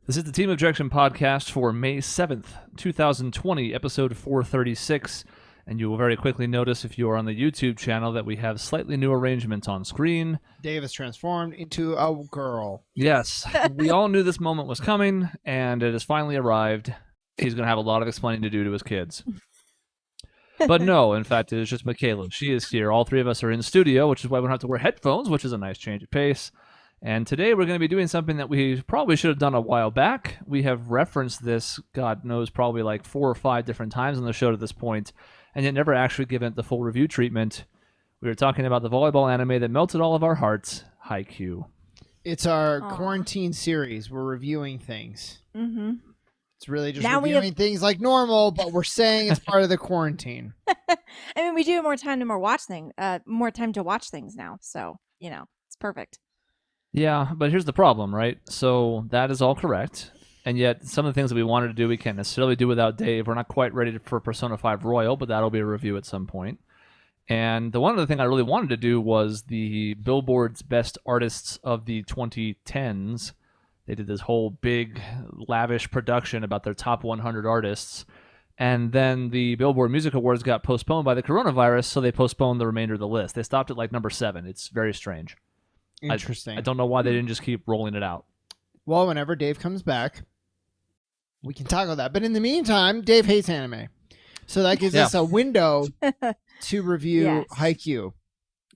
This is the Team Objection podcast for May 7th, 2020, episode 436. And you will very quickly notice if you are on the YouTube channel that we have slightly new arrangements on screen. Dave is transformed into a girl. Yes, we all knew this moment was coming, and it has finally arrived. He's going to have a lot of explaining to do to his kids. But no, in fact, it is just Michaela. She is here. All three of us are in studio, which is why we don't have to wear headphones, which is a nice change of pace. And today we're going to be doing something that we probably should have done a while back. We have referenced this, God knows, probably like 4 or 5 different times on the show to this point, and yet never actually given it the full review treatment. We were talking about the volleyball anime that melted all of our hearts, Haikyuu. It's our quarantine series. We're reviewing things. Mm-hmm. It's really just reviewing things like normal, but we're saying it's part of the quarantine. I mean, we do have more time to watch things now, so it's perfect. Yeah, but here's the problem, right? So that is all correct, and yet some of the things that we wanted to do we can't necessarily do without Dave. We're not quite ready for Persona 5 Royal, but that'll be a review at some point. And the one other thing I really wanted to do was the Billboard's Best Artists of the 2010s. They did this whole big, lavish production about their top 100 artists. And then the Billboard Music Awards got postponed by the coronavirus, so they postponed the remainder of the list. They stopped at like number 7. It's very strange. Interesting. I don't know why they didn't just keep rolling it out. Well, whenever Dave comes back, we can tackle that. But in the meantime, Dave hates anime. So that gives us a window to review Haikyuu.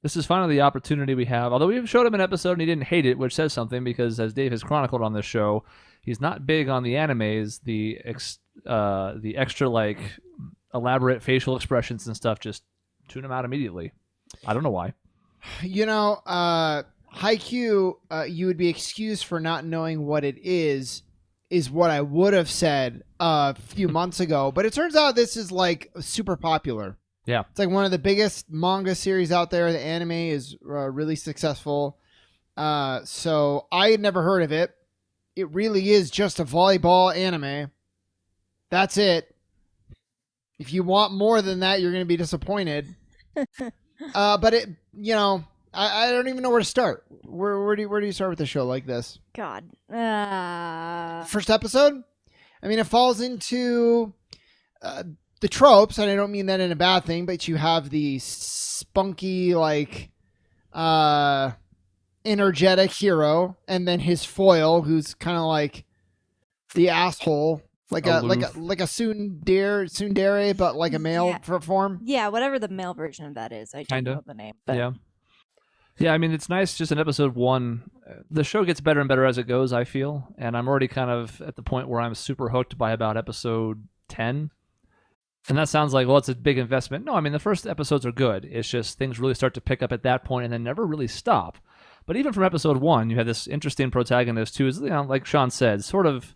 This is finally the opportunity we have. Although we showed him an episode and he didn't hate it, which says something because, as Dave has chronicled on this show, he's not big on the animes. The extra like elaborate facial expressions and stuff, just tune him out immediately. I don't know why. Haikyuu, you would be excused for not knowing what it is what I would have said a few months ago. But it turns out this is like super popular. Yeah. It's like one of the biggest manga series out there. The anime is really successful. So I had never heard of it. It really is just a volleyball anime. That's it. If you want more than that, you're going to be disappointed. But it, I don't even know where to start. Where do you start with a show like this? God. First episode? I mean, it falls into the tropes, and I don't mean that in a bad thing, but you have the spunky, like, energetic hero, and then his foil, who's kind of like the asshole, like a tsundere, but like a male form. Yeah, whatever the male version of that is. I don't know the name. But. Yeah, I mean, it's nice just in episode 1. The show gets better and better as it goes, I feel. And I'm already kind of at the point where I'm super hooked by about episode 10. And that sounds like, well, it's a big investment. No, I mean, the first episodes are good. It's just things really start to pick up at that point and then never really stop. But even from episode 1, you have this interesting protagonist who is, like Shaun said, sort of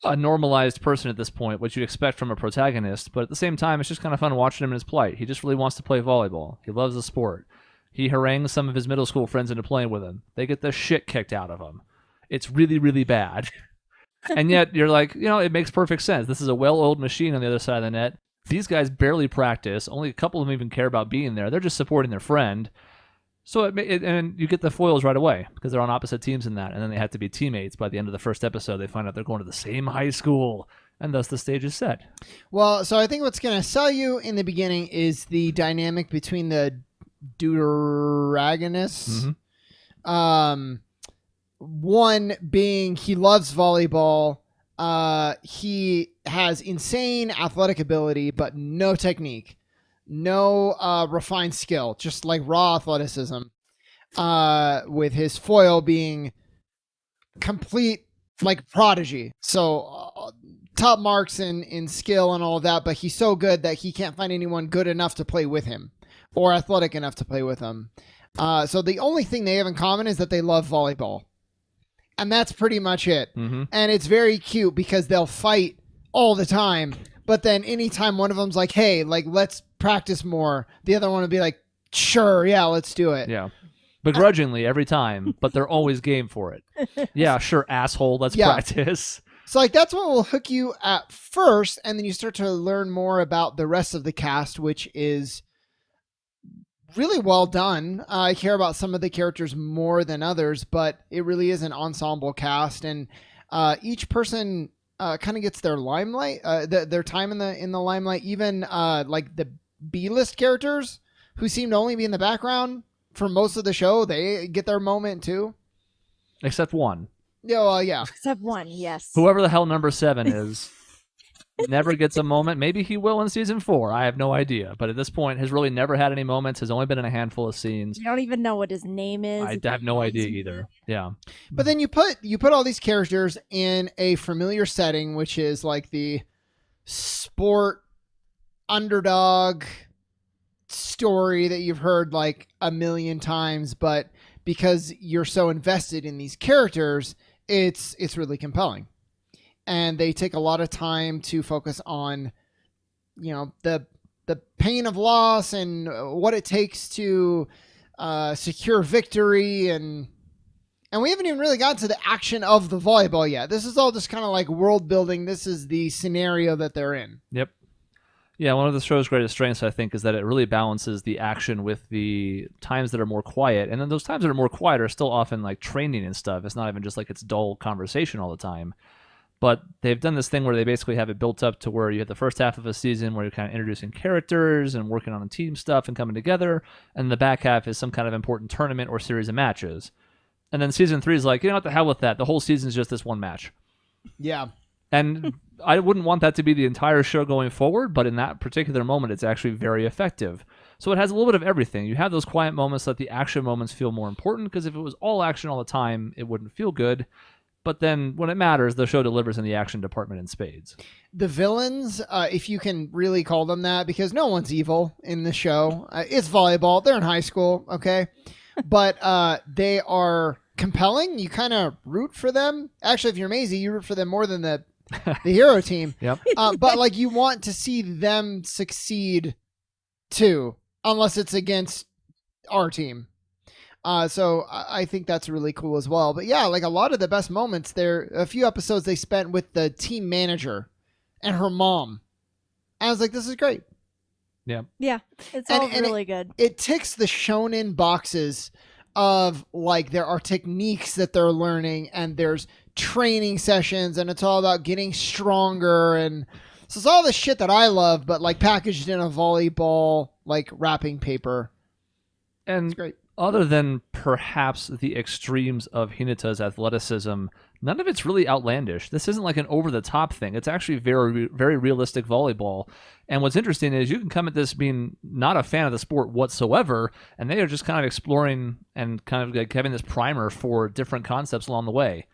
a normalized person at this point, what you'd expect from a protagonist. But at the same time, it's just kind of fun watching him in his plight. He just really wants to play volleyball. He loves the sport. He harangues some of his middle school friends into playing with him. They get the shit kicked out of him. It's really, really bad. And yet you're like, it makes perfect sense. This is a well-oiled machine on the other side of the net. These guys barely practice. Only a couple of them even care about being there. They're just supporting their friend. So and you get the foils right away because they're on opposite teams in that. And then they have to be teammates by the end of the first episode. They find out they're going to the same high school. And thus the stage is set. Well, so I think what's going to sell you in the beginning is the dynamic between the deuteragonists. Mm-hmm. One being he loves volleyball. He has insane athletic ability, but no technique, no refined skill, just like raw athleticism. With his foil being complete like prodigy. So top marks in skill and all of that, but he's so good that he can't find anyone good enough to play with him. Or athletic enough to play with them. So the only thing they have in common is that they love volleyball. And that's pretty much it. Mm-hmm. And it's very cute because they'll fight all the time. But then anytime one of them's like, hey, like, let's practice more, the other one will be like, sure, yeah, let's do it. Yeah. Begrudgingly every time, but they're always game for it. Yeah, sure, asshole, let's practice. So like that's what will hook you at first. And then you start to learn more about the rest of the cast, which is really well done. I care about some of the characters more than others, but it really is an ensemble cast. And each person kind of gets their limelight, their time in the limelight. Even like the B-list characters who seem to only be in the background for most of the show, they get their moment too. Except one. Yeah, well, yeah. Except one, yes. Whoever the hell number 7 is never gets a moment. Maybe he will in season 4. I have no idea. But at this point, has really never had any moments. Has only been in a handful of scenes. You don't even know what his name is. I have no idea either. Yeah. But then you put all these characters in a familiar setting, which is like the sport underdog story that you've heard like a million times, but because you're so invested in these characters, it's really compelling. And they take a lot of time to focus on, the pain of loss and what it takes to secure victory, and we haven't even really gotten to the action of the volleyball yet. This is all just kind of like world building. This is the scenario that they're in. Yep. Yeah, one of the show's greatest strengths, I think, is that it really balances the action with the times that are more quiet. And then those times that are more quiet are still often like training and stuff. It's not even just like it's dull conversation all the time. But they've done this thing where they basically have it built up to where you have the first half of a season where you're kind of introducing characters and working on team stuff and coming together. And the back half is some kind of important tournament or series of matches. And then season 3 is like, what the hell with that? The whole season is just this one match. Yeah. And I wouldn't want that to be the entire show going forward, but in that particular moment, it's actually very effective. So it has a little bit of everything. You have those quiet moments that the action moments feel more important, because if it was all action all the time, it wouldn't feel good. But then when it matters, the show delivers in the action department in spades. The villains, if you can really call them that, because no one's evil in the show. It's volleyball. They're in high school, okay? But they are compelling. You kind of root for them. Actually, if you're Maisie, you root for them more than the hero team. Yep. But like you want to see them succeed too, unless it's against our team. So I think that's really cool as well. But yeah, like a lot of the best moments there, a few episodes they spent with the team manager and her mom. I was like, this is great. Yeah. Yeah. It's all really good. It ticks the shonen boxes of like there are techniques that they're learning and there's training sessions and it's all about getting stronger, and so it's all the shit that I love, but like packaged in a volleyball like wrapping paper. And It's great. Other than perhaps the extremes of Hinata's athleticism, none of it's really outlandish. This isn't like an over-the-top thing. It's actually very, very realistic volleyball. And what's interesting is you can come at this being not a fan of the sport whatsoever, and they are just kind of exploring and kind of like having this primer for different concepts along the way.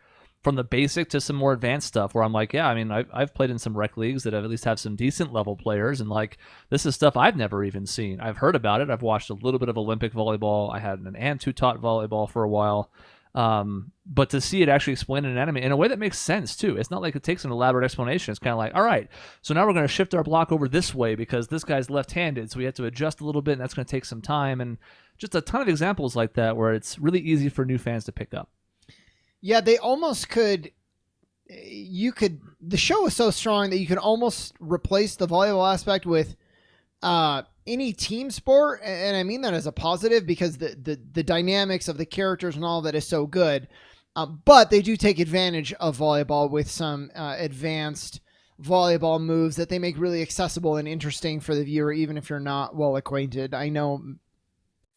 From the basic to some more advanced stuff where I'm like, yeah, I mean, I've played in some rec leagues that at least have some decent level players, and like this is stuff I've never even seen. I've heard about it. I've watched a little bit of Olympic volleyball. I had an aunt who taught volleyball for a while. But to see it actually explained in an anime in a way that makes sense too. It's not like it takes an elaborate explanation. It's kind of like, all right, so now we're going to shift our block over this way because this guy's left-handed, so we have to adjust a little bit, and that's going to take some time. And just a ton of examples like that where it's really easy for new fans to pick up. Yeah, they almost could. The show is so strong that you can almost replace the volleyball aspect with any team sport, and I mean that as a positive because the dynamics of the characters and all that is so good. But they do take advantage of volleyball with some advanced volleyball moves that they make really accessible and interesting for the viewer, even if you're not well acquainted. I know.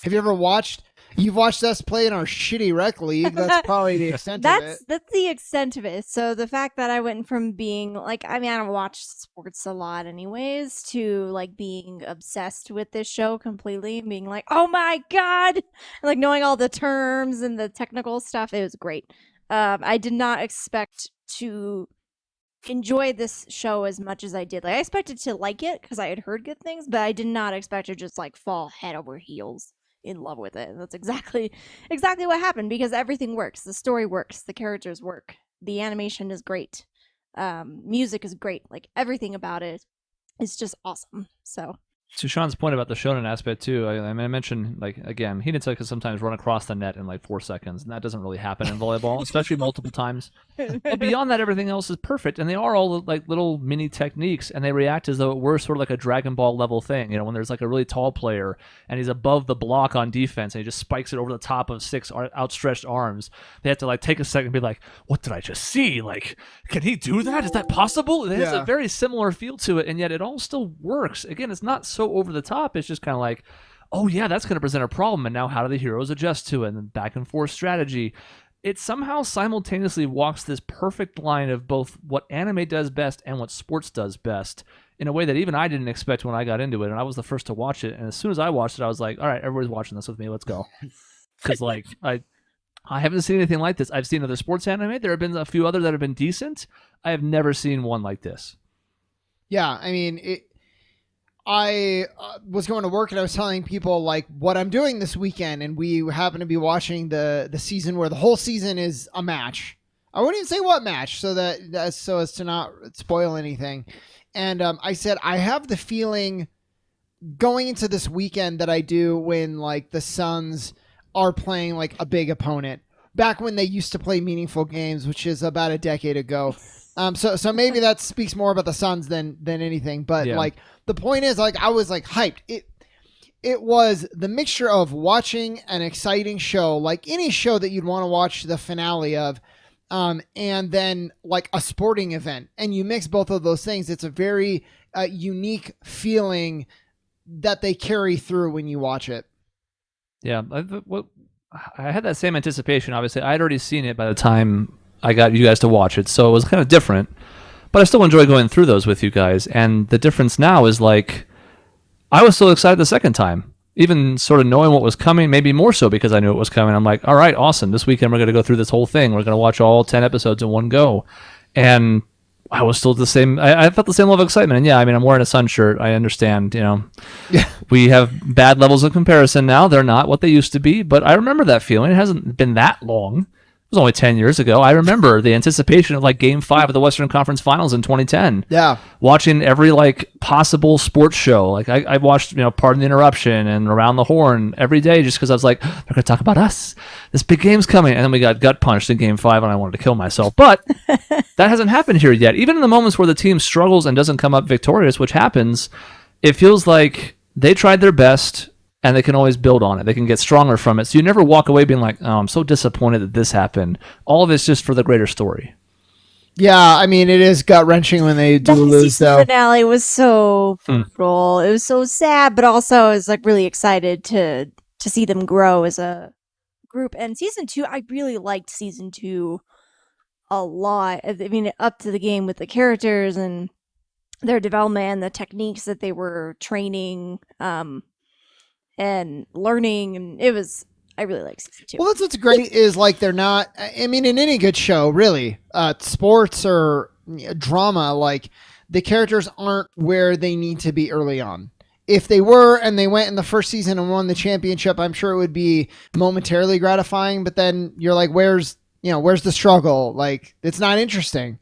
Have you ever watched? You've watched us play in our shitty rec league. That's probably the extent of it. That's the extent of it. So the fact that I went from being like, I mean, I don't watch sports a lot anyways, to like being obsessed with this show completely and being like, oh my God, and like knowing all the terms and the technical stuff. It was great. I did not expect to enjoy this show as much as I did. Like I expected to like it because I had heard good things, but I did not expect to just like fall head over heels in love with it. And that's exactly what happened because everything works. The story works. The characters work. The animation is great. Music is great. Like everything about it is just awesome. So To Sean's point about the shonen aspect too, I mentioned, like, again, Hinata can sometimes run across the net in like 4 seconds, and that doesn't really happen in volleyball, especially multiple times. But beyond that, everything else is perfect, and they are all like little mini techniques, and they react as though it were sort of like a Dragon Ball level thing. You know, when there's like a really tall player and he's above the block on defense, and he just spikes it over the top of 6 outstretched arms, they have to like take a second and be like, "What did I just see? Like, can he do that? Is that possible?" It has a very similar feel to it, and yet it all still works. Again, it's not so over the top. It's just kind of like, oh yeah, that's going to present a problem, and now how do the heroes adjust to it? And then back and forth strategy. It somehow simultaneously walks this perfect line of both what anime does best and what sports does best in a way that even I didn't expect when I got into it, and I was the first to watch it. And as soon as I watched it, I was like, all right, everybody's watching this with me, let's go. Because like I haven't seen anything like this. I've seen other sports anime. There have been a few other that have been decent. I have never seen one like this. Yeah, I mean, I was going to work and I was telling people like what I'm doing this weekend, and we happen to be watching the season where the whole season is a match. I wouldn't even say what match, so as to not spoil anything. And I said I have the feeling going into this weekend that I do when like the Suns are playing like a big opponent back when they used to play meaningful games, which is about a decade ago. So maybe that speaks more about the Suns than anything, but like the point is, like, I was like hyped. It was the mixture of watching an exciting show, like any show that you'd want to watch the finale of, and then like a sporting event, and you mix both of those things. It's a very unique feeling that they carry through when you watch it. Yeah, I had that same anticipation. Obviously, I had already seen it by the time I got you guys to watch it, so it was kind of different. But I still enjoy going through those with you guys. And the difference now is like, I was so excited the second time, even sort of knowing what was coming, maybe more so because I knew it was coming. I'm like, all right, awesome. This weekend we're going to go through this whole thing. We're going to watch all 10 episodes in one go. And I was still the same. I felt the same level of excitement. And yeah, I mean, I'm wearing a Sun shirt. I understand, you know. Yeah. We have bad levels of comparison now. They're not what they used to be. But I remember that feeling. It hasn't been that long. It was only 10 years ago. I remember the anticipation of like Game 5 of the Western Conference Finals in 2010. Yeah. Watching every like possible sports show. Like I watched, you know, Pardon the Interruption and Around the Horn every day just because I was like, they're going to talk about us. This big game's coming. And then we got gut punched in Game 5 and I wanted to kill myself. But that hasn't happened here yet. Even in the moments where the team struggles and doesn't come up victorious, which happens, it feels like they tried their best and they can always build on it. They can get stronger from it. So you never walk away being like, oh, I'm so disappointed that this happened. All of it's just for the greater story. Yeah, I mean, it is gut-wrenching when they do lose, though. The finale was so brutal. It was so sad, but also I was like really excited to see them grow as a group. And season 2, I really liked season 2 a lot. I mean, up to the game with the characters and their development and the techniques that they were training and learning, and I really like season 2. Well, that's what's great is like they're not, I mean, in any good show, really, sports or drama, like the characters aren't where they need to be early on. If they were and they went in the first season and won the championship, I'm sure it would be momentarily gratifying, but then you're like, where's the struggle? Like, it's not interesting.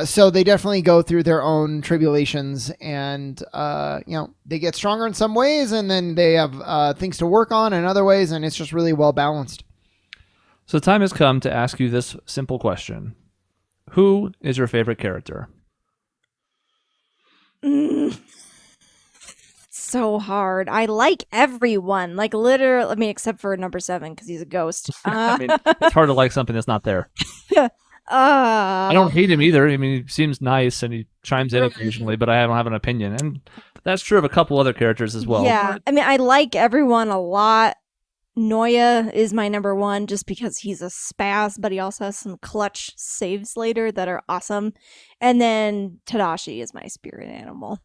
So they definitely go through their own tribulations, and they get stronger in some ways, and then they have things to work on in other ways, and it's just really well balanced. So the time has come to ask you this simple question: who is your favorite character? So hard. I like everyone, like literally. I mean, except for number 7 because he's a ghost. I mean, it's hard to like something that's not there. I don't hate him either. I mean, he seems nice and he chimes in occasionally, but I don't have an opinion. And that's true of a couple other characters as well. Yeah. I mean, I like everyone a lot. Noya is my number 1 just because he's a spaz, but he also has some clutch saves later that are awesome. And then Tadashi is my spirit animal.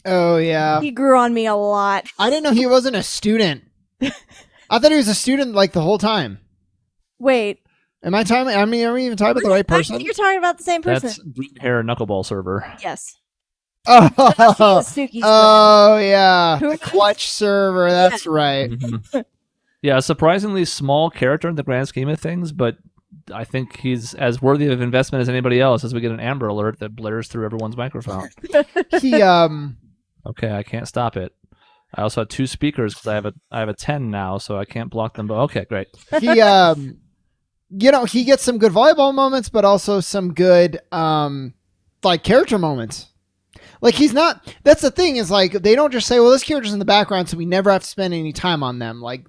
Oh, yeah. He grew on me a lot. I didn't know he wasn't a student. I thought he was a student like the whole time. Wait. Am I talking? I mean, are we even talking about the right person? I think you're talking about the same person. That's green hair knuckleball server. Yes. Oh yeah. Clutch server. That's right. Mm-hmm. Yeah, a surprisingly small character in the grand scheme of things, but I think he's as worthy of investment as anybody else as we get an Amber Alert that blares through everyone's microphone. Okay, I can't stop it. I also have 2 speakers because I have a 10 now, so I can't block them. But okay, great. He he gets some good volleyball moments, but also some good like character moments. Like he's not. That's the thing is like they don't just say, "Well, this character's in the background, so we never have to spend any time on them." Like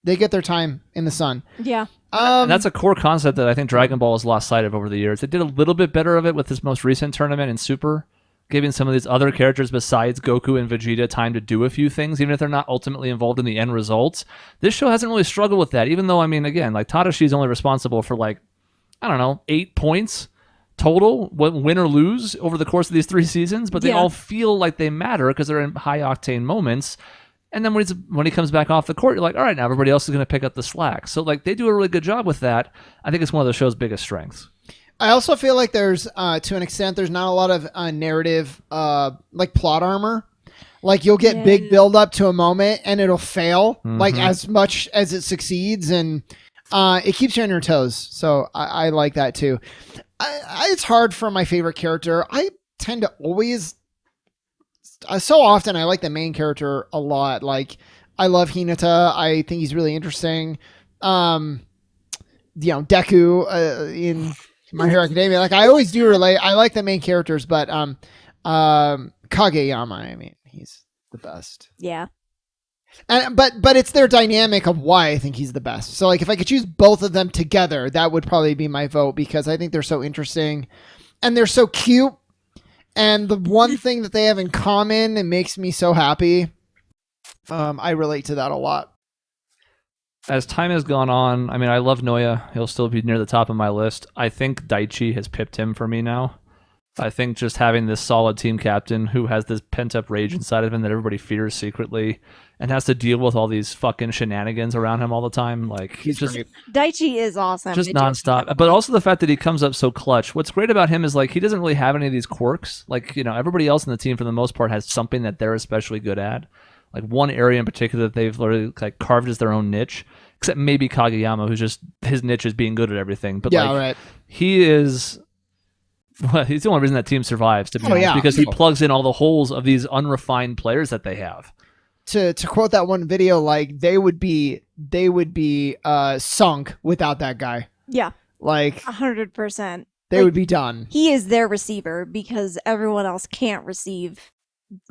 they get their time in the sun. Yeah. And that's a core concept that I think Dragon Ball has lost sight of over the years. They did a little bit better of it with this most recent tournament in Super, giving some of these other characters besides Goku and Vegeta time to do a few things, even if they're not ultimately involved in the end results. This show hasn't really struggled with that, even though, I mean, again, like Tadashi's only responsible for 8 points total, win or lose, over the course of these 3 seasons, but they all feel like they matter because they're in high-octane moments. And then when he comes back off the court, you're like, all right, now everybody else is going to pick up the slack. So they do a really good job with that. I think it's one of the show's biggest strengths. I also feel like there's, to an extent, there's not a lot of narrative, plot armor. Like you'll get big build up to a moment and it'll fail, like as much as it succeeds, and it keeps you on your toes. So I like that too. It's hard for my favorite character. I tend to always. So often I like the main character a lot. Like I love Hinata. I think he's really interesting. Deku in My Hero Academia. Like I always do relate. I like the main characters, but Kageyama, I mean, he's the best. Yeah. And but it's their dynamic of why I think he's the best. So like if I could choose both of them together, that would probably be my vote because I think they're so interesting and they're so cute. And the one thing that they have in common, it makes me so happy. I relate to that a lot. As time has gone on, I mean, I love Noya. He'll still be near the top of my list. I think Daichi has pipped him for me now. I think just having this solid team captain who has this pent-up rage inside of him that everybody fears secretly and has to deal with all these fucking shenanigans around him all the time. Like he's just Daichi is awesome. Just nonstop. But also the fact that he comes up so clutch. What's great about him is like he doesn't really have any of these quirks. Like, everybody else in the team for the most part has something that they're especially good at. Like one area in particular that they've literally carved as their own niche. Except maybe Kageyama, who's just his niche is being good at everything. But right. He is. Well, he's the only reason that team survives, to be honest, because he plugs in all the holes of these unrefined players that they have. To quote that one video, like they would be sunk without that guy. Yeah, like 100%. They would be done. He is their receiver because everyone else can't receive.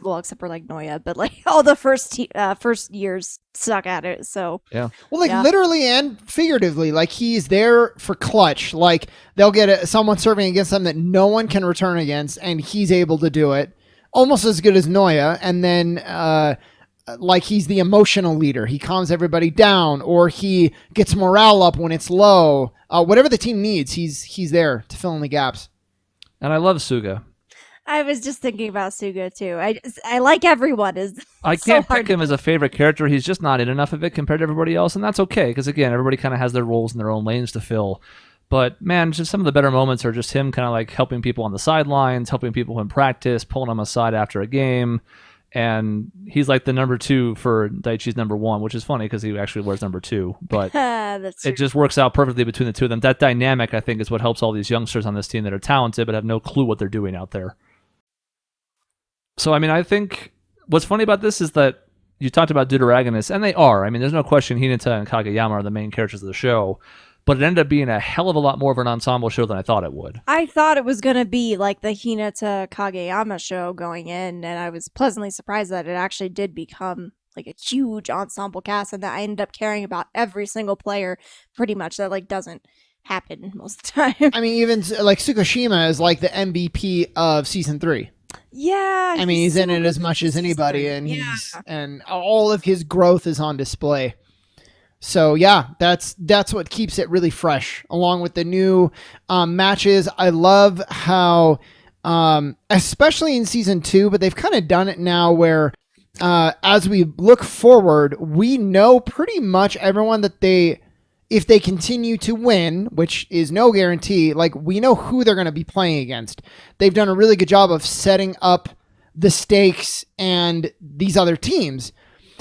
Well, except for Noya, but all the first years suck at it. So yeah, well, literally and figuratively, he's there for clutch. Like they'll get someone serving against them that no one can return against, and he's able to do it almost as good as Noya. And then he's the emotional leader. He calms everybody down, or he gets morale up when it's low. Whatever the team needs, he's there to fill in the gaps. And I love Suga. I was just thinking about Suga too. I like everyone. I can't pick him as a favorite character. He's just not in enough of it compared to everybody else, and that's okay because again, everybody kind of has their roles and their own lanes to fill. But man, just some of the better moments are just him kind of helping people on the sidelines, helping people in practice, pulling them aside after a game, and he's like the number 2 for Daichi's number 1, which is funny because he actually wears number 2. But it just works out perfectly between the two of them. That dynamic, I think, is what helps all these youngsters on this team that are talented but have no clue what they're doing out there. So, I mean, I think what's funny about this is that you talked about deuteragonists, and they are. I mean, there's no question Hinata and Kageyama are the main characters of the show, but it ended up being a hell of a lot more of an ensemble show than I thought it would. I thought it was going to be like the Hinata Kageyama show going in, and I was pleasantly surprised that it actually did become a huge ensemble cast, and that I ended up caring about every single player pretty much. That doesn't happen most of the time. I mean, even Tsukushima is the MVP of season 3. Yeah, I mean, he's in it as much as anybody, and and all of his growth is on display. So yeah, that's what keeps it really fresh, along with the new matches. I love how, especially in season 2, but they've kind of done it now where, as we look forward, we know pretty much everyone that if they continue to win, which is no guarantee, we know who they're going to be playing against. They've done a really good job of setting up the stakes and these other teams.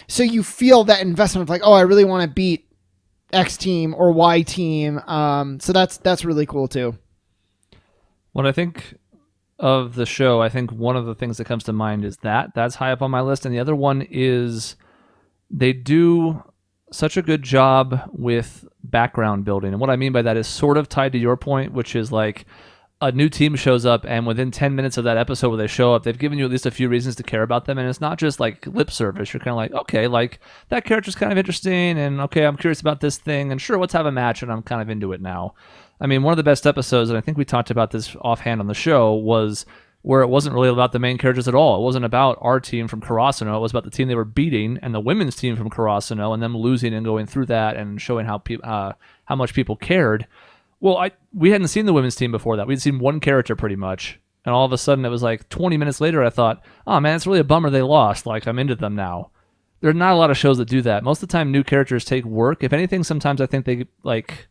So you feel that investment of I really want to beat X team or Y team. So that's really cool too. What I think of the show, I think one of the things that comes to mind is that's high up on my list, and the other one is they do such a good job with background building. And what I mean by that is sort of tied to your point, which is like a new team shows up, and within 10 minutes of that episode where they show up, they've given you at least a few reasons to care about them. And it's not just like lip service. You're kind of like, okay, like that character's kind of interesting, and okay, I'm curious about this thing, and sure, let's have a match, and I'm kind of into it now. I mean, one of the best episodes, and I think we talked about this offhand on the show, was where it wasn't really about the main characters at all. It wasn't about our team from Karasuno. It was about the team they were beating and the women's team from Karasuno, and them losing and going through that and showing how much people cared. Well, we hadn't seen the women's team before that. We'd seen one character pretty much. And all of a sudden, it was like 20 minutes later, I thought, oh man, it's really a bummer they lost. Like, I'm into them now. There are not a lot of shows that do that. Most of the time, new characters take work. If anything, sometimes I think they, like,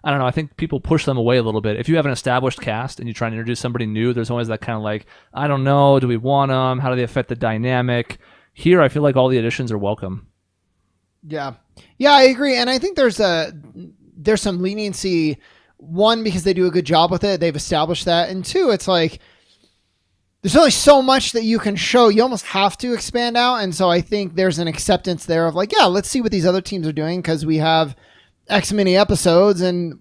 I don't know, I think people push them away a little bit. If you have an established cast and you try to introduce somebody new, there's always that kind of like, I don't know, do we want them? How do they affect the dynamic? Here, I feel like all the additions are welcome. Yeah, I agree. And I think there's some leniency, one, because they do a good job with it. They've established that. And two, it's like, there's only so much that you can show. You almost have to expand out. And so I think there's an acceptance there of like, yeah, let's see what these other teams are doing because we have X many episodes. And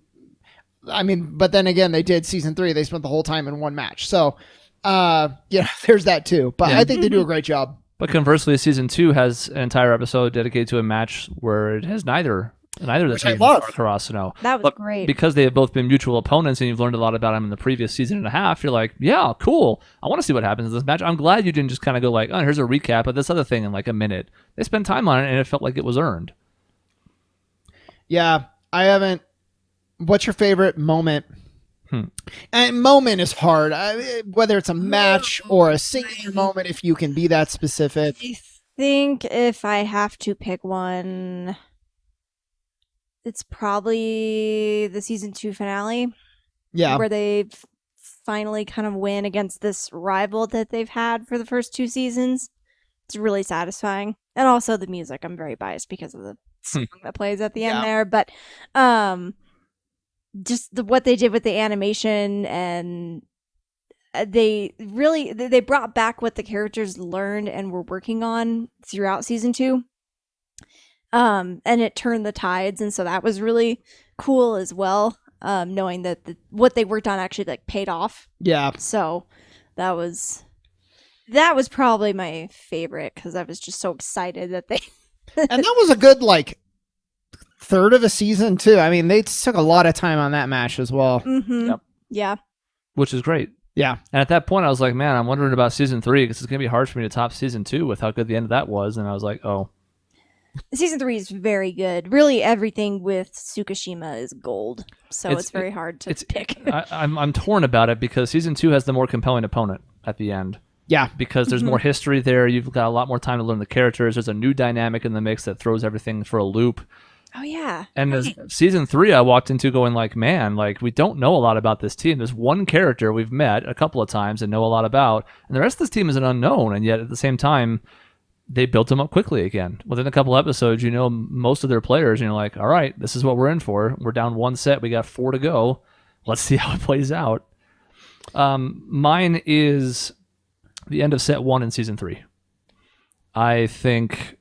I mean, but then again, they did season 3. They spent the whole time in one match. So, there's that too. But yeah. I think they do a great job. But conversely, season 2 has an entire episode dedicated to a match where it has neither of the teams are Karasuno. That was great. Because they have both been mutual opponents and you've learned a lot about them in the previous season and a half, you're like, yeah, cool. I want to see what happens in this match. I'm glad you didn't just kind of go like, oh, here's a recap of this other thing in like a minute. They spent time on it and it felt like it was earned. Yeah, I haven't. What's your favorite moment? And moment is hard. Whether it's a match or a singular moment, if you can be that specific. I think if I have to pick one, it's probably the season 2 finale. Yeah. Where they finally kind of win against this rival that they've had for the first 2 seasons. It's really satisfying. And also the music. I'm very biased because of the song that plays at the end there. But just what they did with the animation, and they brought back what the characters learned and were working on throughout season 2. And it turned the tides, and so that was really cool as well. Knowing that what they worked on actually like paid off. Yeah. So that was probably my favorite because I was just so excited that they. And that was a good like third of a season too. I mean, they took a lot of time on that match as well. Mm-hmm. Yep. Yeah. Which is great. Yeah. And at that point, I was like, man, I'm wondering about season 3 because it's gonna be hard for me to top season 2 with how good the end of that was. And I was like, oh. Season 3 is very good. Really, everything with Tsukishima is gold. So it's very hard to pick. I'm torn about it because season 2 has the more compelling opponent at the end. Yeah. Because there's more history there. You've got a lot more time to learn the characters. There's a new dynamic in the mix that throws everything for a loop. Oh, yeah. And season 3, I walked into going like, man, like we don't know a lot about this team. There's one character we've met a couple of times and know a lot about. And the rest of this team is an unknown. And yet at the same time, they built them up quickly again. Within a couple episodes, you know most of their players, and you're like, all right, this is what we're in for. We're down 1 set. We got 4 to go. Let's see how it plays out. Mine is the end of set 1 in season 3. I think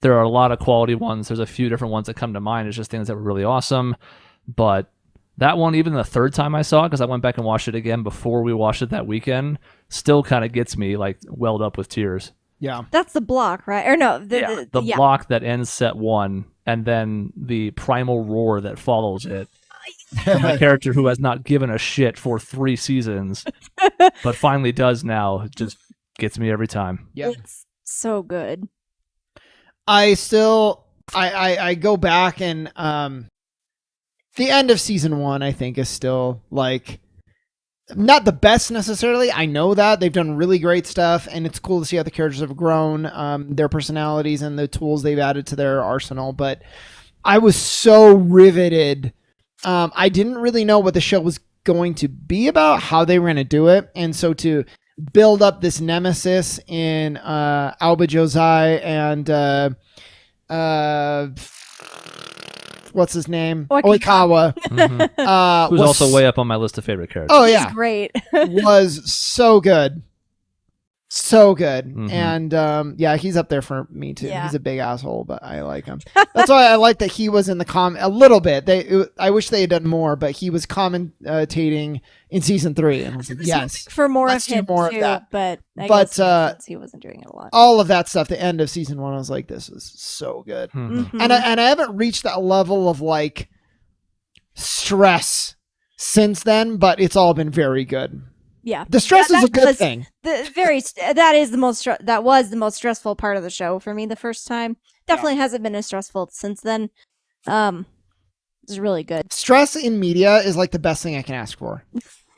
there are a lot of quality ones. There's a few different ones that come to mind. It's just things that were really awesome. But that one, even the third time I saw it, because I went back and watched it again before we watched it that weekend, still kind of gets me like welled up with tears. Yeah. That's the block, right? Or no, the block that ends set 1 and then the primal roar that follows it. From a character who has not given a shit for 3 seasons, but finally does now. It just gets me every time. Yeah. It's so good. I go back and the end of season 1, I think, is still like not the best necessarily. I know that they've done really great stuff, and it's cool to see how the characters have grown, their personalities and the tools they've added to their arsenal. But I was so riveted. I didn't really know what the show was going to be about, how they were going to do it. And so to build up this nemesis in Aoba Josai and what's his name? Oikawa. Oikawa. Who's also way up on my list of favorite characters. Oh yeah, He's great. was so good. So good. Mhm. And yeah, he's up there for me too. Yeah. He's a big asshole, but I like him. That's why I like that he was in the a little bit. I wish they had done more, but he was commentating in season 3. And I was like, yes. For more Let's of do him more of too, that. but I But, guess since he wasn't doing it a lot. All of that stuff, the end of season 1, I was like, this is so good. Mhm. Mhm. And I haven't reached that level of like stress since then, but it's all been very good. Yeah, The stress is a good was thing. that was the most stressful part of the show for me the first time. Definitely hasn't been as stressful since then. It's really good. Stress in media is like the best thing I can ask for.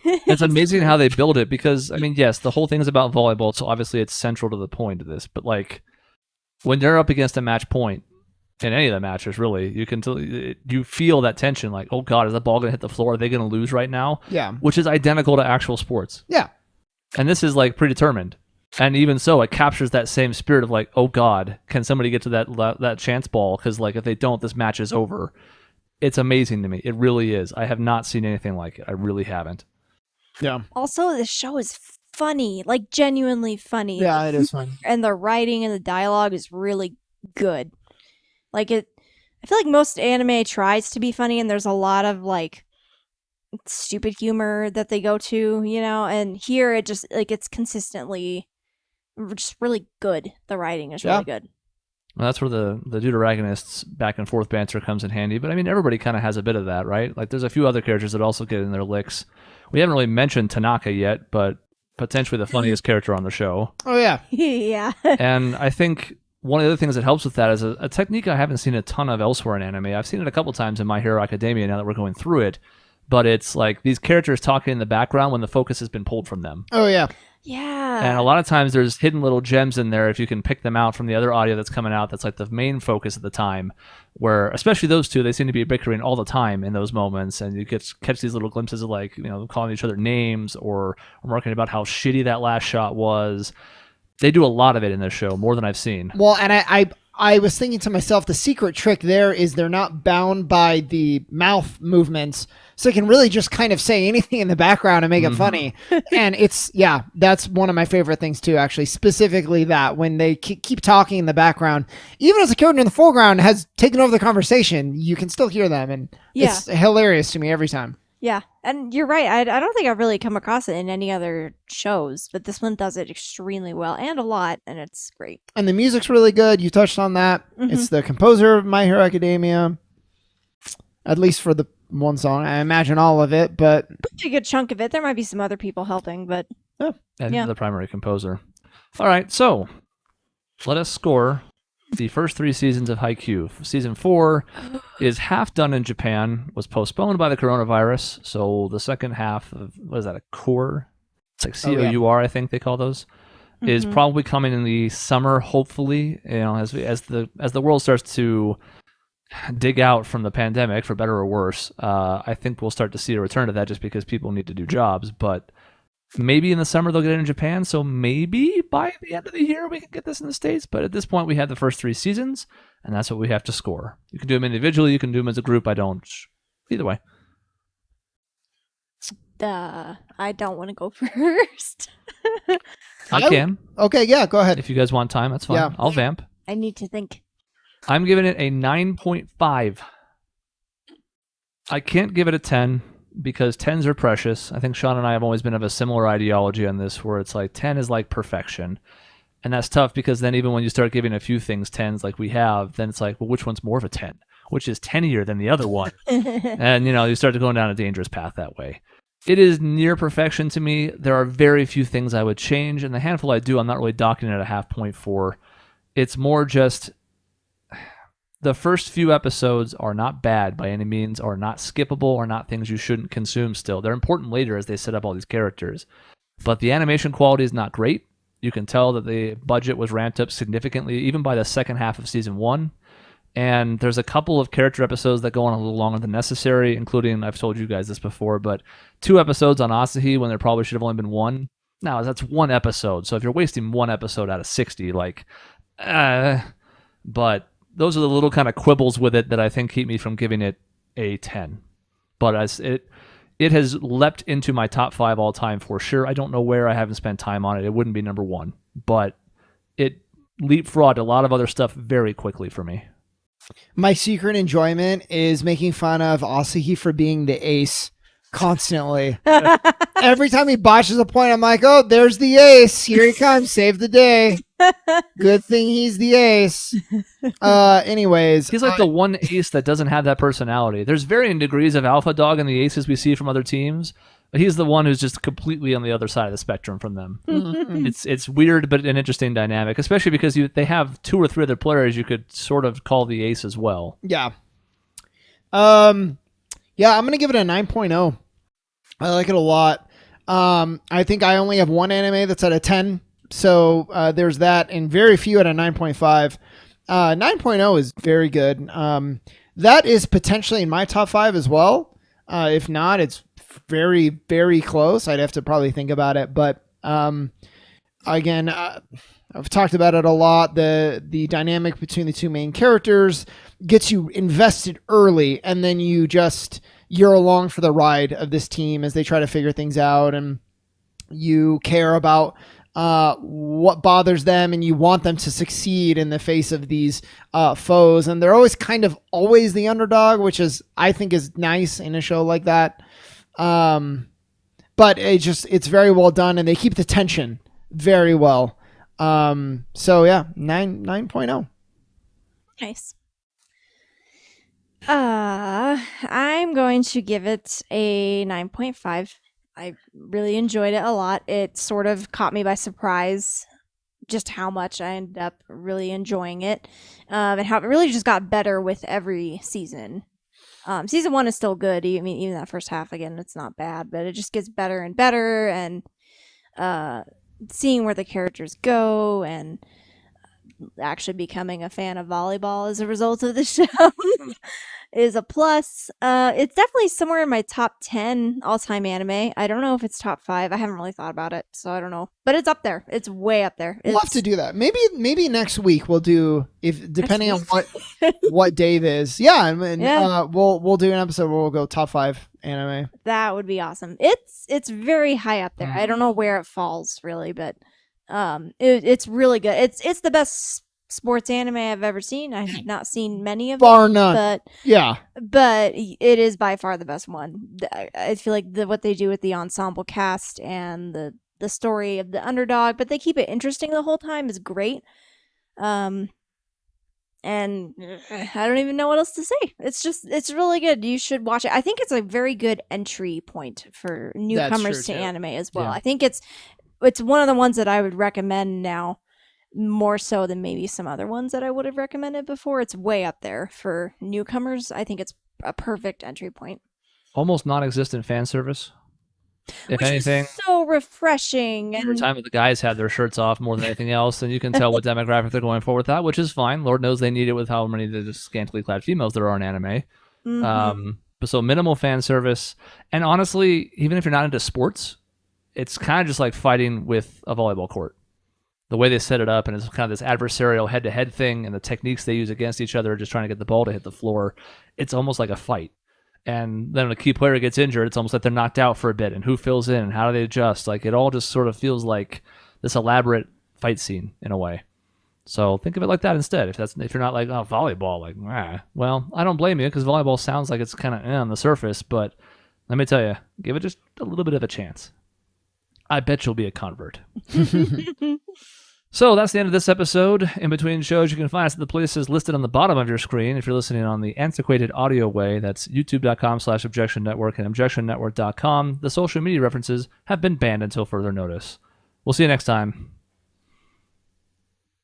It's amazing how they build it because, I mean, yes, the whole thing is about volleyball, so obviously it's central to the point of this. But, like, when they're up against a match point, in any of the matches, really, you feel that tension, like, oh, God, is that ball going to hit the floor? Are they going to lose right now? Yeah. Which is identical to actual sports. Yeah. And this is, like, predetermined. And even so, it captures that same spirit of, like, oh, God, can somebody get to that chance ball? Because, like, if they don't, this match is over. It's amazing to me. It really is. I have not seen anything like it. I really haven't. Yeah. Also, the show is funny, like genuinely funny. Yeah, it is fun. And the writing and the dialogue is really good. Like I feel like most anime tries to be funny, and there's a lot of like stupid humor that they go to, and here it just like it's consistently just really good. The writing is really good. Well, that's where the deuteragonists back and forth banter comes in handy. But I mean, everybody kind of has a bit of that, right? Like there's a few other characters that also get in their licks. We haven't really mentioned Tanaka yet, but potentially the funniest character on the show. Oh, yeah. Yeah. And I think one of the other things that helps with that is a technique I haven't seen a ton of elsewhere in anime. I've seen it a couple times in My Hero Academia now that we're going through it. But it's like these characters talking in the background when the focus has been pulled from them. Oh, yeah. Yeah. And a lot of times there's hidden little gems in there if you can pick them out from the other audio that's coming out that's like the main focus at the time, where especially those two, they seem to be bickering all the time in those moments, and you catch these little glimpses of like, calling each other names or remarking about how shitty that last shot was. They do a lot of it in this show, more than I've seen. Well, and I was thinking to myself, the secret trick there is they're not bound by the mouth movements, so they can really just kind of say anything in the background and make it funny. And that's one of my favorite things too, actually, specifically that when they keep talking in the background, even as the character in the foreground has taken over the conversation, you can still hear them, and it's hilarious to me every time. Yeah, and you're right. I don't think I've really come across it in any other shows, but this one does it extremely well and a lot, and it's great. And the music's really good. You touched on that. Mhm. It's the composer of My Hero Academia, at least for the one song. I imagine all of it, but A good chunk of it. There might be some other people helping, but And Yeah. the primary composer. All right, so let us score the first 3 seasons of Haikyuu. Season 4 is half done in Japan, was postponed by the coronavirus, so the second half of, what is that, a core? It's like COUR, I think they call those, is probably coming in the summer, hopefully, as the world starts to dig out from the pandemic, for better or worse. I think we'll start to see a return to that just because people need to do jobs, but maybe in the summer they'll get it in Japan, so maybe by the end of the year we can get this in the States. But at this point, we have the first 3 seasons, and that's what we have to score. You can do them individually, you can do them as a group. I don't. Either way. I don't want to go first. I can. okay, yeah, go ahead. If you guys want time, that's fine. Yeah. I'll vamp. I need to think. I'm giving it a 9.5. I can't give it a 10 because 10s are precious. I think Shaun and I have always been of a similar ideology on this, where it's like 10 is like perfection. And that's tough because then even when you start giving a few things 10s like we have, then it's like, well, which one's more of a 10? Which is 10ier than the other one? And, you start to go down a dangerous path that way. It is near perfection to me. There are very few things I would change, and the handful I do, I'm not really docking it at a half point for. It's more just the first few episodes are not bad by any means, are not skippable, are not things you shouldn't consume still. They're important later as they set up all these characters. But the animation quality is not great. You can tell that the budget was ramped up significantly, even by the second half of season 1. And there's a couple of character episodes that go on a little longer than necessary, including, I've told you guys this before, but 2 episodes on Asahi when there probably should have only been 1. Now, that's 1 episode, so if you're wasting 1 episode out of 60, but those are the little kind of quibbles with it that I think keep me from giving it a 10. But as it has leapt into my top 5 all time for sure. I don't know where. I haven't spent time on it. It wouldn't be number 1, but it leapfrogged a lot of other stuff very quickly for me. My secret enjoyment is making fun of Asahi for being the ace constantly. Every time he botches a point, I'm like, oh, there's the ace. Here he comes. Save the day. Good thing he's the ace. Anyways. He's like the one ace that doesn't have that personality. There's varying degrees of alpha dog in the aces we see from other teams, but he's the one who's just completely on the other side of the spectrum from them. Mm-hmm. It's weird, but an interesting dynamic, especially because they have 2 or 3 other players you could sort of call the ace as well. Yeah. Yeah, I'm going to give it a 9.0. I like it a lot. I think I only have one anime that's at a 10. So there's that, and very few at a 9.5. 9.0 is very good. That is potentially in my top 5 as well. If not, it's very, very close. I'd have to probably think about it. But again, I've talked about it a lot. The dynamic between the two main characters gets you invested early, and then you're along for the ride of this team as they try to figure things out, and you care about what bothers them, and you want them to succeed in the face of these foes. And they're always always the underdog, which I think is nice in a show like that. But it's very well done, and they keep the tension very well. So yeah, 9.0. Nice. I'm going to give it a 9.5. I really enjoyed it a lot. It sort of caught me by surprise just how much I ended up really enjoying it, and how it really just got better with every season. Season 1 is still good. I mean, even that first half, again, it's not bad, but it just gets better and better, and seeing where the characters go, and actually becoming a fan of volleyball as a result of the show is a plus. It's definitely somewhere in my top 10 all-time anime. I don't know if it's top 5. I haven't really thought about it, so I don't know. But it's up there. It's way up there. We'll have to do that. Maybe next week we'll do, depending on what Dave is. Yeah, and yeah. We'll do an episode where we'll go top 5 anime. That would be awesome. It's very high up there. I don't know where it falls really, but it's really good. It's the best sports anime I've ever seen. I have not seen many of them, bar none. But yeah, but it is by far the best one. I feel like what they do with the ensemble cast and the story of the underdog, but they keep it interesting the whole time, is great. And I don't even know what else to say. It's really good. You should watch it. I think it's a very good entry point for newcomers to anime as well. Yeah. I think it's one of the ones that I would recommend now, more so than maybe some other ones that I would have recommended before. It's way up there for newcomers. I think it's a perfect entry point. Almost non-existent fan service. If Which anything, is so refreshing. Every time the guys have their shirts off more than anything else, and you can tell what demographic they're going for with that, which is fine. Lord knows they need it with how many the scantily clad females there are in anime. Mm-hmm. But so minimal fan service, and honestly, even if you're not into sports, it's kind of just like fighting with a volleyball court. The way they set it up, and it's kind of this adversarial head-to-head thing, and the techniques they use against each other, just trying to get the ball to hit the floor. It's almost like a fight. And then when a key player gets injured, it's almost like they're knocked out for a bit, and who fills in, and how do they adjust? Like, it all just sort of feels like this elaborate fight scene in a way. So think of it like that instead. If you're not like, oh, volleyball, like, well, I don't blame you, because volleyball sounds like it's kind of on the surface, but let me tell you, give it just a little bit of a chance. I bet you'll be a convert. So that's the end of this episode. In between shows, you can find us at the places listed on the bottom of your screen. If you're listening on the antiquated audio way, that's youtube.com/Objection Network and objectionnetwork.com. The social media references have been banned until further notice. We'll see you next time.